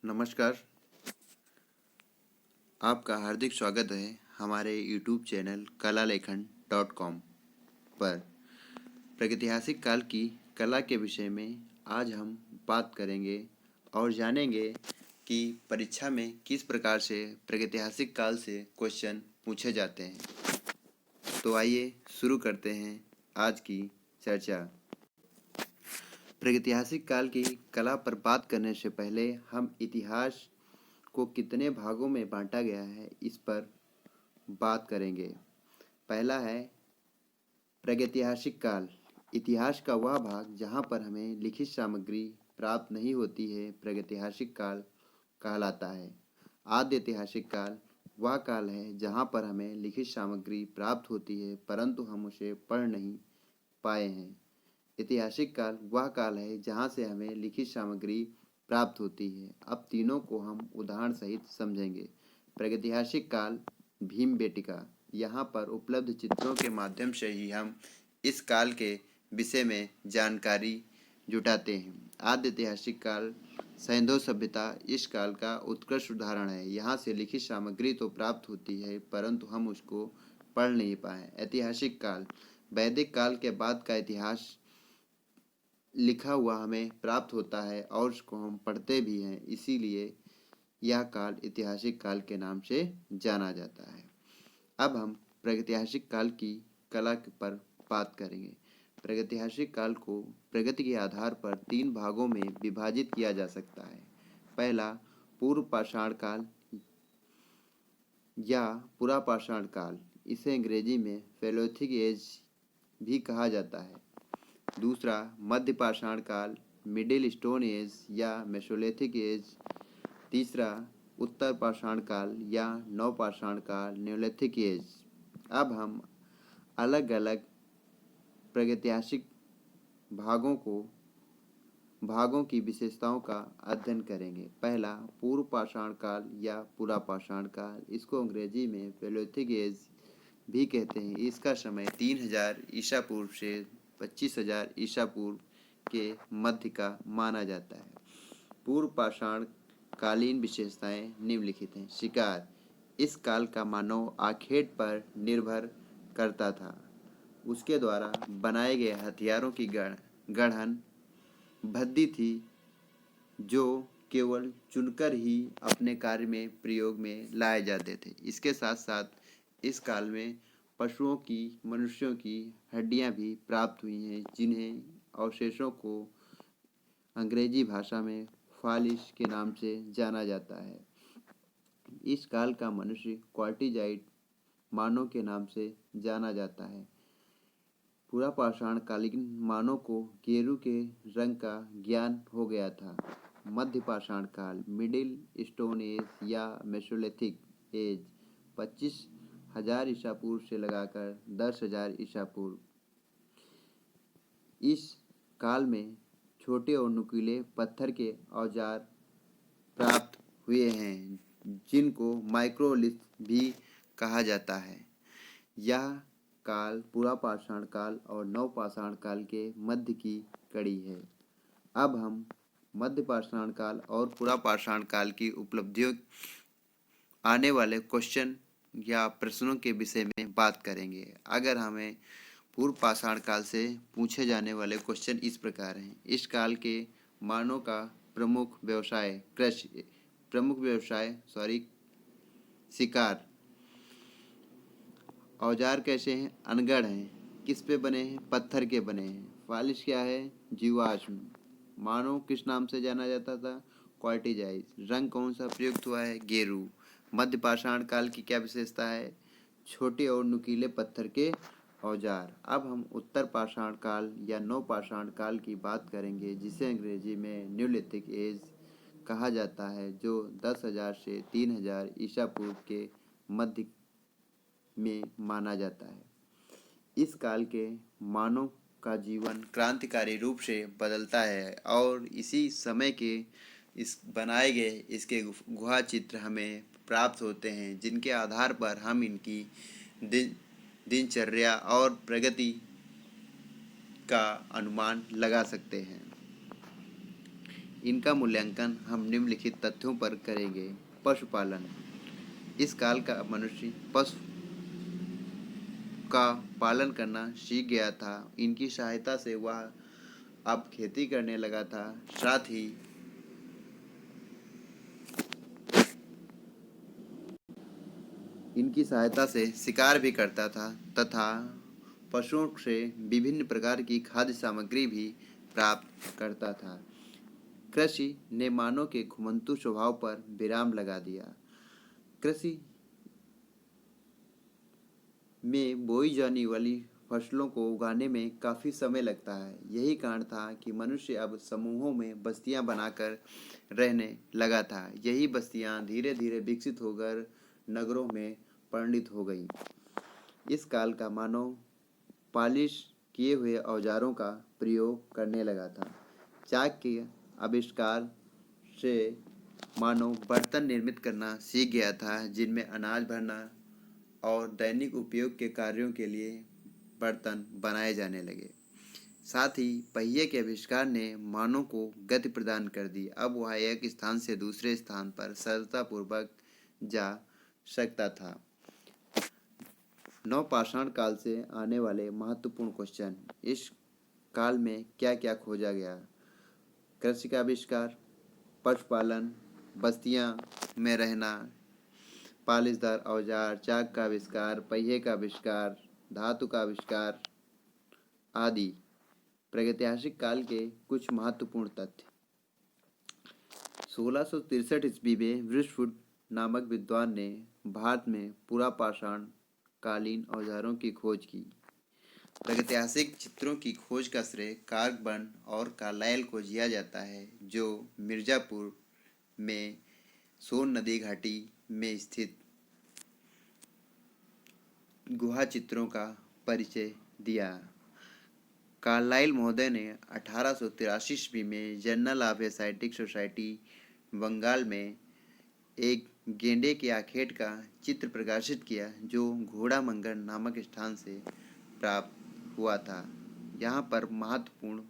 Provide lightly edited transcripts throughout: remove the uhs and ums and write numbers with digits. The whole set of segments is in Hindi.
नमस्कार। आपका हार्दिक स्वागत है हमारे यूट्यूब चैनल कलालेखन.com पर। प्रागैतिहासिक काल की कला के विषय में आज हम बात करेंगे और जानेंगे कि परीक्षा में किस प्रकार से प्रागैतिहासिक काल से क्वेश्चन पूछे जाते हैं। तो आइए शुरू करते हैं आज की चर्चा। प्रागैतिहासिक काल की कला पर बात करने से पहले हम इतिहास को कितने भागों में बांटा गया है इस पर बात करेंगे। पहला है प्रागैतिहासिक काल। इतिहास का वह भाग जहाँ पर हमें लिखित सामग्री प्राप्त नहीं होती है प्रागैतिहासिक काल कहलाता है। आद्य ऐतिहासिक काल वह काल है जहाँ पर हमें लिखित सामग्री प्राप्त होती है परंतु हम उसे पढ़ नहीं पाए हैं। ऐतिहासिक काल वह काल है जहाँ से हमें लिखित सामग्री प्राप्त होती है। अब तीनों को हम उदाहरण सहित समझेंगे। प्रागैतिहासिक काल भीमबेटिका। यहाँ पर उपलब्ध चित्रों के माध्यम से ही हम इस काल के विषय में जानकारी जुटाते हैं। आद्य ऐतिहासिक काल सैंधव सभ्यता इस काल का उत्कृष्ट उदाहरण है। यहाँ से लिखित सामग्री तो प्राप्त होती है परंतु हम उसको पढ़ नहीं पाए। ऐतिहासिक काल वैदिक काल के बाद का इतिहास लिखा हुआ हमें प्राप्त होता है और उसको हम पढ़ते भी हैं, इसीलिए यह काल ऐतिहासिक काल के नाम से जाना जाता है। अब हम प्रागैतिहासिक काल की कला पर बात करेंगे। प्रागैतिहासिक काल को प्रगति के आधार पर 3 भागों में विभाजित किया जा सकता है। पहला पूर्व पाषाण काल या पुरापाषाण काल, इसे अंग्रेजी में पैलियोलिथिक एज भी कहा जाता है। दूसरा मध्य पाषाण काल, मिडिल स्टोन एज या मेसोलिथिक एज। तीसरा उत्तर पाषाण काल या नवपाषाण काल, न्योलिथिक एज। अब हम अलग अलग प्रागैतिहासिक भागों की विशेषताओं का अध्ययन करेंगे। पहला पूर्व पाषाण काल या पुरापाषाण काल, इसको अंग्रेजी में पैलियोलिथिक एज भी कहते हैं। इसका समय 3000 ईसा पूर्व से 25,000 ईसा पूर्व के मध्य का माना जाता है। पूर्व पाषाण कालीन विशेषताएं निम्नलिखित हैं। शिकार। इस काल का मानव आखेट पर निर्भर करता था। उसके द्वारा बनाए गए हथियारों की गढ़न भद्दी थी जो केवल चुनकर ही अपने कार्य में प्रयोग में लाए जाते थे। इसके साथ साथ इस काल में पशुओं की, मनुष्यों की हड्डियां भी प्राप्त हुई हैं जिन्हें अवशेषों को अंग्रेजी भाषा में फालिश के नाम से जाना जाता है। इस काल का मनुष्य क्वार्टिजाइट मानव के नाम से जाना जाता है। पुरापाषाण कालीन मानव को गेरू के रंग का ज्ञान हो गया था। मध्य पाषाण काल, मिडिल स्टोन एज या मेसोलिथिक एज 25,000 ईसा पूर्व से लगाकर 10,000 ईसा पूर्व। इस काल में छोटे और नुकीले पत्थर के औजार प्राप्त हुए हैं जिनको माइक्रोलिथ भी कहा जाता है। यह काल पुरापाषाण काल और नवपाषाण काल के मध्य की कड़ी है। अब हम मध्य पाषाण काल और पुरापाषाण काल की उपलब्धियों, आने वाले क्वेश्चन या प्रश्नों के विषय में बात करेंगे। अगर हमें पूर्व पाषाण काल से पूछे जाने वाले क्वेश्चन इस प्रकार हैं। इस काल के मानव का प्रमुख व्यवसाय शिकार। औजार कैसे हैं? अनगढ़ हैं। किस पे बने हैं? पत्थर के बने हैं। फालिश क्या है? जीवाश्म। मानव किस नाम से जाना जाता था? क्वार्टिजाइज। रंग कौन सा प्रयुक्त हुआ है? गेरू। मध्य पाषाण काल की क्या विशेषता है? छोटे और नुकीले पत्थर के औजार। अब हम उत्तर पाषाण काल या नवपाषाण काल की बात करेंगे जिसे अंग्रेजी में न्योलिथिक एज कहा जाता है, जो 10,000 से 3,000 ईसा पूर्व के मध्य में माना जाता है। इस काल के मानव का जीवन क्रांतिकारी रूप से बदलता है और इसी समय के इस बनाए गए इसके गुहा चित्र हमें प्राप्त होते हैं जिनके आधार पर हम इनकी दिनचर्या और प्रगति का अनुमान लगा सकते हैं। इनका मूल्यांकन हम निम्नलिखित तथ्यों पर करेंगे। पशुपालन। इस काल का मनुष्य पशु का पालन करना सीख गया था। इनकी सहायता से वह अब खेती करने लगा था। साथ ही इनकी सहायता से शिकार भी करता था तथा पशुओं से विभिन्न प्रकार की खाद्य सामग्री भी प्राप्त करता था। कृषि ने मानव के घुमंतु स्वभाव पर विराम लगा दिया। कृषि में बोई जाने वाली फसलों को उगाने में काफ़ी समय लगता है। यही कारण था कि मनुष्य अब समूहों में बस्तियां बनाकर रहने लगा था। यही बस्तियां धीरे धीरे विकसित होकर नगरों में परिणित हो गई। इस काल का मानव पॉलिश किए हुए औजारों का प्रयोग करने लगा था। चाक के आविष्कार से मानव बर्तन निर्मित करना सीख गया था, जिनमें अनाज भरना और दैनिक उपयोग के कार्यों के लिए बर्तन बनाए जाने लगे। साथ ही पहिए के आविष्कार ने मानव को गति प्रदान कर दी। अब वह एक स्थान से दूसरे स्थान पर सरलतापूर्वक जा सकता था। नवपाषाण काल से आने वाले महत्वपूर्ण क्वेश्चन। इस काल में क्या क्या खोजा गया? कृषि का आविष्कार, पशुपालन, बस्तियां में रहना, पालिशदार औजार, चाक का आविष्कार, पहिए का आविष्कार, धातु का आविष्कार आदि। प्रागैतिहासिक काल के कुछ महत्वपूर्ण तथ्य। 1663 ईस्वी में वृषफुट नामक विद्वान ने भारत में पुरापाषाण कालीन औजारों की खोज की। प्रागैतिहासिक चित्रों की खोज का श्रेय कार्बन और कार्लाइल को दिया जाता है, जो मिर्जापुर में सोन नदी घाटी में स्थित गुहा चित्रों का परिचय दिया। कार्लाइल महोदय ने 1883 ईस्वी में journal of Asiatic society Bengal में एक गेंडे के आखेट का चित्र प्रकाशित किया, जो घोड़ा मंगर नामक स्थान से प्राप्त हुआ था। यहाँ पर महत्वपूर्ण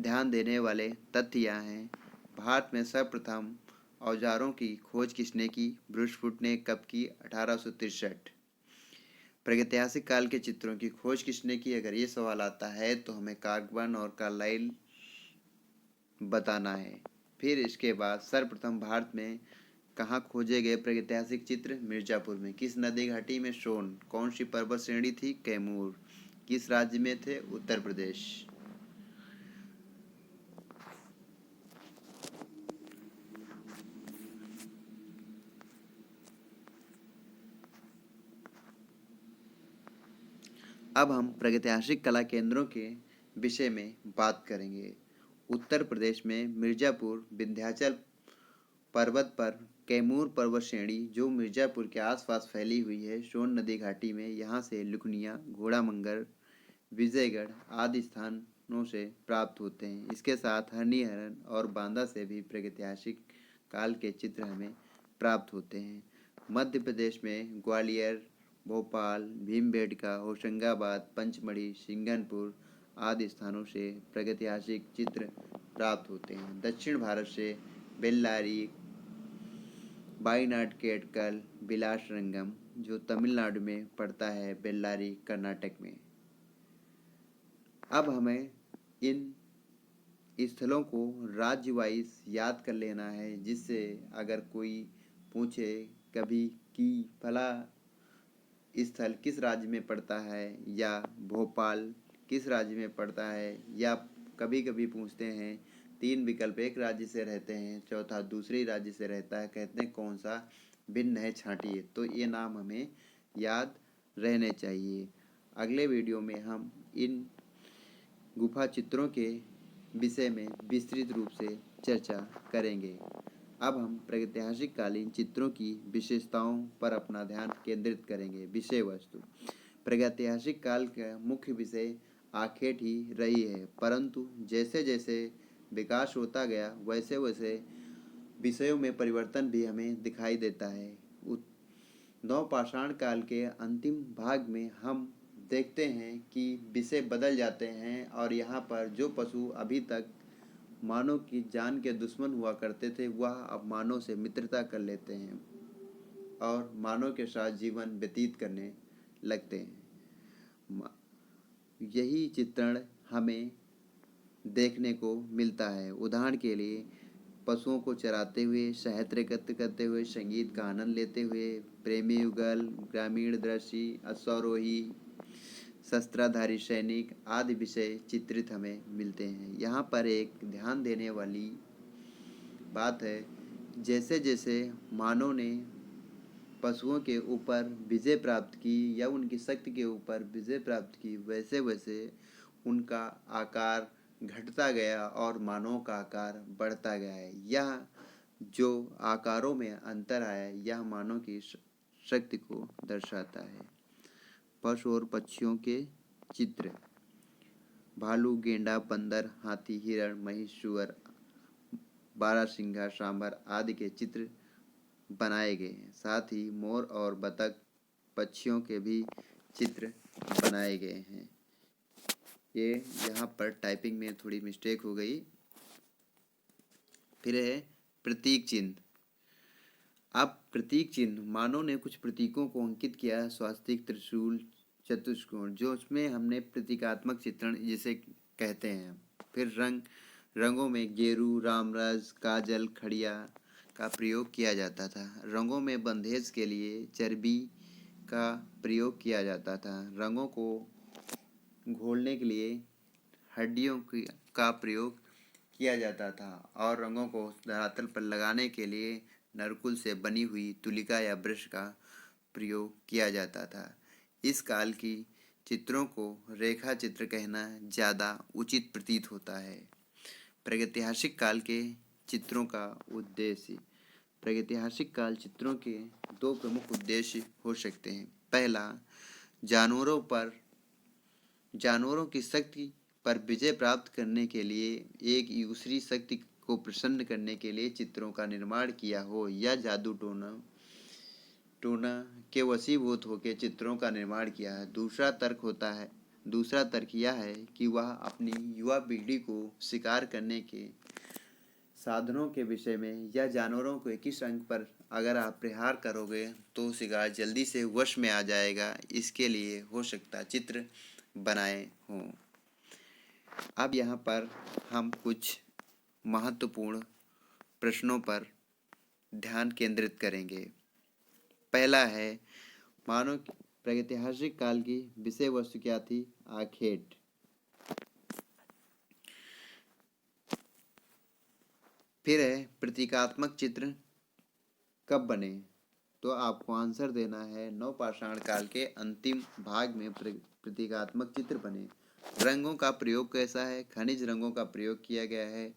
ध्यान देने वाले तथ्य यह हैं। भारत में सर्वप्रथम औजारों की खोज किसने की? वृषफुट ने। कब की? 1863। प्रागैतिहासिक काल के चित्रों की खोज किसने की? अगर ये सवाल आता है तो हमें कार्बन और कार्लाइल बताना है। फिर इसके बाद सर्वप्रथम भारत में कहाँ खोजे गए प्रागैतिहासिक चित्र? मिर्जापुर में। किस नदी घाटी में? सोन। कौन सी पर्वत श्रेणी थी? कैमूर। किस राज्य में थे? उत्तर प्रदेश। अब हम प्रागैतिहासिक कला केंद्रों के विषय में बात करेंगे। उत्तर प्रदेश में मिर्जापुर, विंध्याचल पर्वत पर कैमूर पर्वत श्रेणी, जो मिर्जापुर के आसपास फैली हुई है, सोन नदी घाटी में। यहाँ से लुकनिया, घोड़ामंगर, विजयगढ़ आदि स्थानों से प्राप्त होते हैं। इसके साथ हरनिहरन और बांदा से भी प्रागैतिहासिक काल के चित्र हमें प्राप्त होते हैं। मध्य प्रदेश में ग्वालियर, भोपाल, भीमबेटका, होशंगाबाद, पंचमढ़ी, सिंघनपुर आदि स्थानों से प्रागैतिहासिक चित्र प्राप्त होते हैं। दक्षिण भारत से बेल्लारी, वायनाड केटकल, विलासरंगम, जो तमिलनाडु में पड़ता है, बेल्लारी कर्नाटक में। अब हमें इन स्थलों को राज्य वाइज याद कर लेना है, जिससे अगर कोई पूछे कभी कि फला स्थल किस राज्य में पड़ता है, या भोपाल किस राज्य में पड़ता है, या कभी कभी पूछते हैं 3 विकल्प एक राज्य से रहते हैं, चौथा दूसरे राज्य से रहता है, कहते हैं कौन सा भिन्न है, छांटिए। तो ये नाम हमें याद रहने चाहिए। अगले वीडियो में हम इन गुफा चित्रों के विषय में विस्तृत रूप से चर्चा करेंगे। अब हम प्रागैतिहासिक कालीन चित्रों की विशेषताओं पर अपना ध्यान केंद्रित करेंगे। विषय वस्तु। प्रागैतिहासिक काल का मुख्य विषय आखेट ही रही है, परंतु जैसे जैसे विकास होता गया वैसे वैसे विषयों में परिवर्तन भी हमें दिखाई देता है। नवपाषाण काल के अंतिम भाग में हम देखते हैं कि विषय बदल जाते हैं, और यहाँ पर जो पशु अभी तक मानव की जान के दुश्मन हुआ करते थे वह अब मानव से मित्रता कर लेते हैं और मानव के साथ जीवन व्यतीत करने लगते हैं। यही चित्रण हमें देखने को मिलता है। उदाहरण के लिए पशुओं को चराते हुए, शहद एकत्र करते हुए, संगीत का आनंद लेते हुए, प्रेमी युगल, ग्रामीण दृश्य, अश्वारोही, शस्त्रधारी सैनिक आदि विषय चित्रित हमें मिलते हैं। यहाँ पर एक ध्यान देने वाली बात है, जैसे जैसे मानव ने पशुओं के ऊपर विजय प्राप्त की या उनकी शक्ति के ऊपर विजय प्राप्त की, वैसे वैसे उनका आकार घटता गया और मानव का आकार बढ़ता गया है। यह जो आकारों में अंतर आया यह मानव की शक्ति को दर्शाता है। पशु और पक्षियों के चित्र। भालू, गेंडा, बंदर, हाथी, हिरण, महिष, सुअर, बारहसिंगा, सांभर आदि के चित्र बनाए गए हैं। साथ ही मोर और बतख पक्षियों के भी चित्र बनाए गए हैं। ये यहाँ पर टाइपिंग में थोड़ी मिस्टेक हो गई। फिर है प्रतीक चिन्ह। अब प्रतीक चिन्ह, मानव ने कुछ प्रतीकों को अंकित किया, स्वास्तिक, त्रिशूल, चतुष्कोण, जो उसमें हमने प्रतीकात्मक चित्रण जिसे कहते हैं। फिर रंगों में गेरू, रामरस, काजल, खड़िया का प्रयोग किया जाता था। रंगों में बंधेज के लिए चर्बी का प्रयोग किया जाता था। रंगों को घोलने के लिए हड्डियों का प्रयोग किया जाता था और रंगों को धरातल पर लगाने के लिए नरकुल से बनी हुई तुलिका या ब्रश का प्रयोग किया जाता था। इस काल की चित्रों को रेखा चित्र कहना ज़्यादा उचित प्रतीत होता है। प्रागैतिहासिक काल के चित्रों का उद्देश्य। प्रागैतिहासिक काल चित्रों के दो प्रमुख उद्देश्य हो सकते हैं। पहला, जानवरों की शक्ति पर विजय प्राप्त करने के लिए एक दूसरी शक्ति को प्रसन्न करने के लिए चित्रों का निर्माण किया हो या जादू टोना के वशीभूत होकर चित्रों का निर्माण किया है। दूसरा तर्क यह है कि वह अपनी युवा पीढ़ी को शिकार करने के साधनों के विषय में या जानवरों को किस अंग पर अगर आप प्रहार करोगे तो शिकार जल्दी से वश में आ जाएगा, इसके लिए हो सकता चित्र बनाए हों। अब यहाँ पर हम कुछ महत्वपूर्ण प्रश्नों पर ध्यान केंद्रित करेंगे। पहला है, मानव प्रागैतिहासिक काल की विषय वस्तु क्या थी? आखेट। फिर है, प्रतीकात्मक चित्र कब बने? तो आपको आंसर देना है नवपाषाण काल के अंतिम भाग में प्रतीकात्मक चित्र बने। रंगों का प्रयोग कैसा है? खनिज रंगों का प्रयोग किया गया है।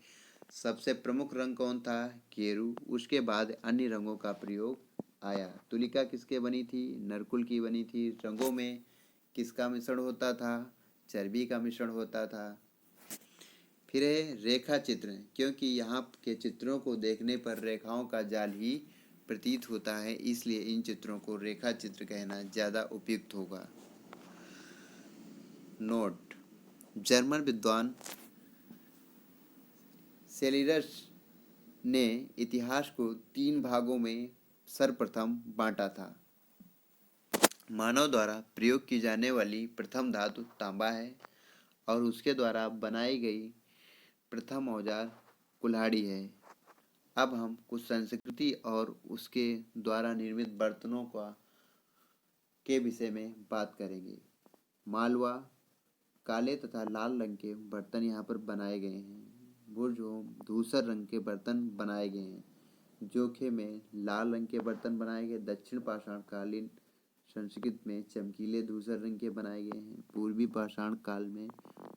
सबसे प्रमुख रंग कौन था? गेरू। उसके बाद अन्य रंगों का प्रयोग आया। तुलिका किसके बनी थी? नरकुल की बनी थी। रंगों में किसका मिश्रण होता था? चर्बी का मिश्रण होता था। फिर है रेखा चित्र, क्योंकि यहाँ के चित्रों को देखने पर रेखाओं का जाल ही प्रतीत होता है, इसलिए इन चित्रों को रेखा चित्र कहना ज़्यादा उपयुक्त होगा। नोट: जर्मन विद्वान सेल्युलस ने इतिहास को 3 भागों में सर्वप्रथम बांटा था। मानव द्वारा प्रयोग की जाने वाली प्रथम धातु तांबा है और उसके द्वारा बनाई गई प्रथम औजार कुल्हाड़ी है। अब हम कुछ संस्कृति और उसके द्वारा निर्मित बर्तनों के विषय में बात करेंगे। मालवा, काले तथा लाल रंग के बर्तन यहाँ पर बनाए गए हैं। बुर्जोम, धूसर रंग के बर्तन बनाए गए हैं। जोखे में लाल रंग के बर्तन बनाए गए। दक्षिण पाषाण कालीन संस्कृत में चमकीले धूसर रंग के बनाए गए हैं। पूर्वी पाषाण काल में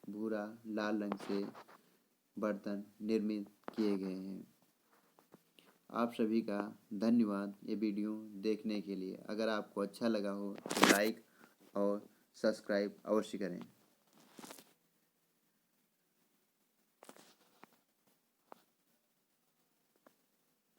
भूरा लाल रंग से बर्तन निर्मित किए गए हैं। आप सभी का धन्यवाद ये वीडियो देखने के लिए। अगर आपको अच्छा लगा हो तो लाइक और सब्सक्राइब अवश्य करें।